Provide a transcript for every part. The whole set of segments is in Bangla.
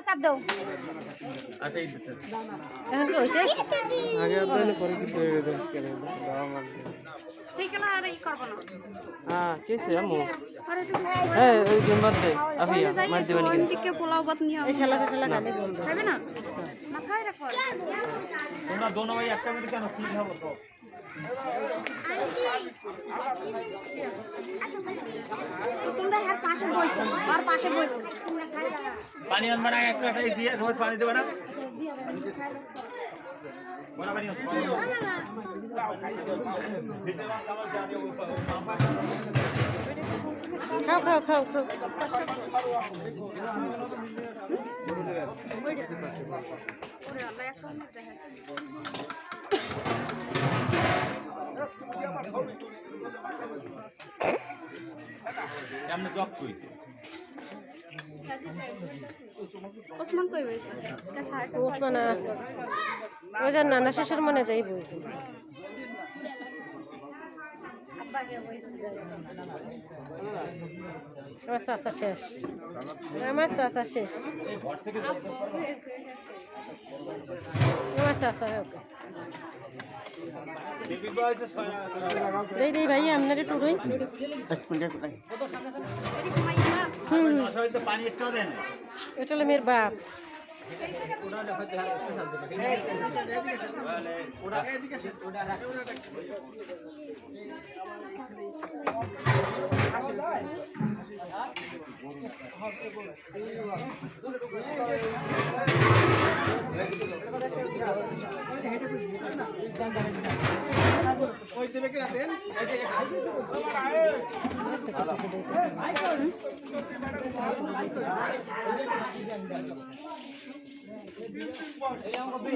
কাপ দাও আচ্ছা এই দিতে এখন কি হইছে আগে আপনার পরিচিত হয়ে গেছে কেন বাবা মা ঠিক না আর এই করব না হ্যাঁ কেসে আমু আরে হ্যাঁ ওই গেমবাতে আফিয়া মার দিবেন কোন দিকে পোলাও ভাত নিয়ে এই শালা গালি বলবো খাবে না না খাই রাখো তোমরা দোনো ভাই একটা মিনিট কেন কি খাবো তো তোমরা আর পাশে বইতো আর পাশে বইতো পানি আনবা না একটা দিয়ে রোজ পানি দেবে না বড় পানি খাও খাও খাও খাও আমরা জব করি ওসমান কই বইছে কাছে ওসমান আছে ওই যে নানা শ্বশুর মনে যাই বইছে আমার চাষা শেষ আমার চাষা শেষ আমার চাষা ওকে দেই দেই ভাই আপনার টুরুই পানি একটু দেন এটা হলো মেয়ের বাপ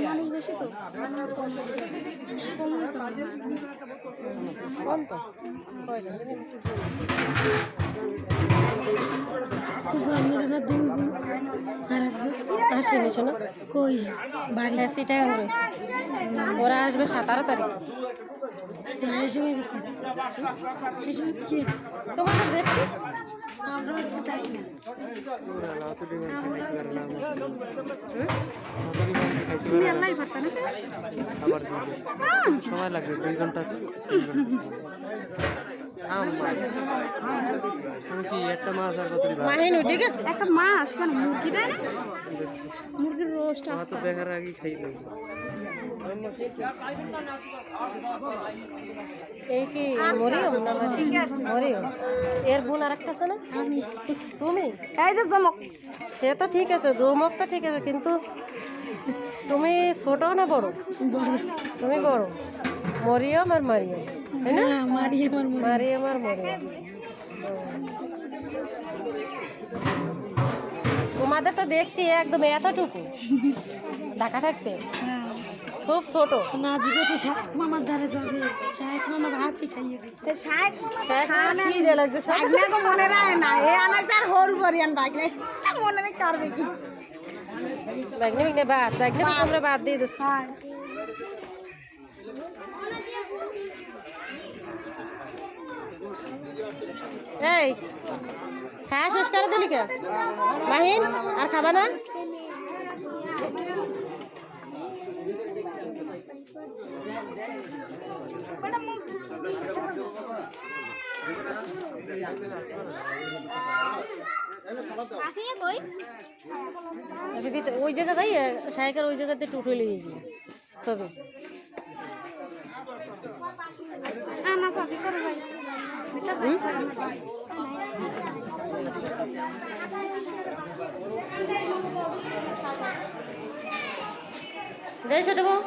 মানুষ বেশি তো কম তো আসেনি শোনো কই বাড়ি হ্যাঁ সেটাই হবে ওরা আসবে 17 তারিখ হিসেবে বিক্রি হিসেবে বিক্রি তোমাকে দেখছি আমরা তাই না তুমি আল্লাহ পারতা না আবার সময় লাগবে 2 ঘন্টা আমি কি একটা মাছ আর কত মাহিন উঠে গেছে একটা মাছ কেন মুরগি দেয় না মুরগির রোস্ট আমার তো দেখার আগে খাই লই এই কি মরিয়ম না মরিয়ম এর বোন আর একটা আছে না আমি তুমি এই যে চমক সে তো ঠিক আছে জমক তো ঠিক আছে কিন্তু তুমি ছোট না বড় তুমি বড় মরিয়ম আর মারিয়ম তাই না মারি আমার মারিয়ম আর মরিয়ম তোমাদের তো দেখছি একদম এতটুকু ঢাকা থাকতে খুব ছোট না দিবে তো শাহেক মামার ধারে যাবে শাহেক মামা ভাতই খাইয়ে দিবে শায়েক কি যে লাগছে সব আগনা তো মনে রায় না এ আনা তার হোর বরিয়ান বাগনে মনে নেই করবে কি বাগনে বাগনে তোমরা বাদ দিয়ে দিস হ্যাঁ এই হ্যাঁ শেষ করে দিলি কে মাহিন আর খাবা না কাফিয়ে কই ওই জায়গা যাই সাইকেল ওই জায়গাতে টুটে লেগে গিয়ে ছবি আনা কাফি করে ভাই এটা যাই ছোট বউ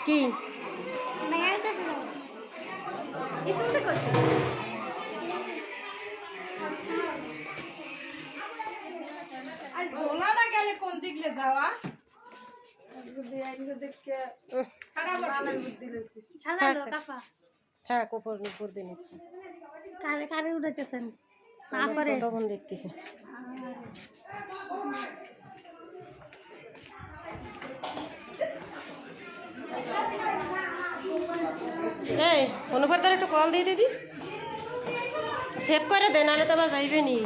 কি গেলে কোন দিকে যাওয়া থাক উপর উপর দিয়ে নিচ্ছি কারে কারে উঠাইতেছেন ছোট বোন দেখতেছি এই অনুপার দ্বারা একটু কল দিয়ে দিদি সেভ করে দে নাহলে তো আবার যাইবে নি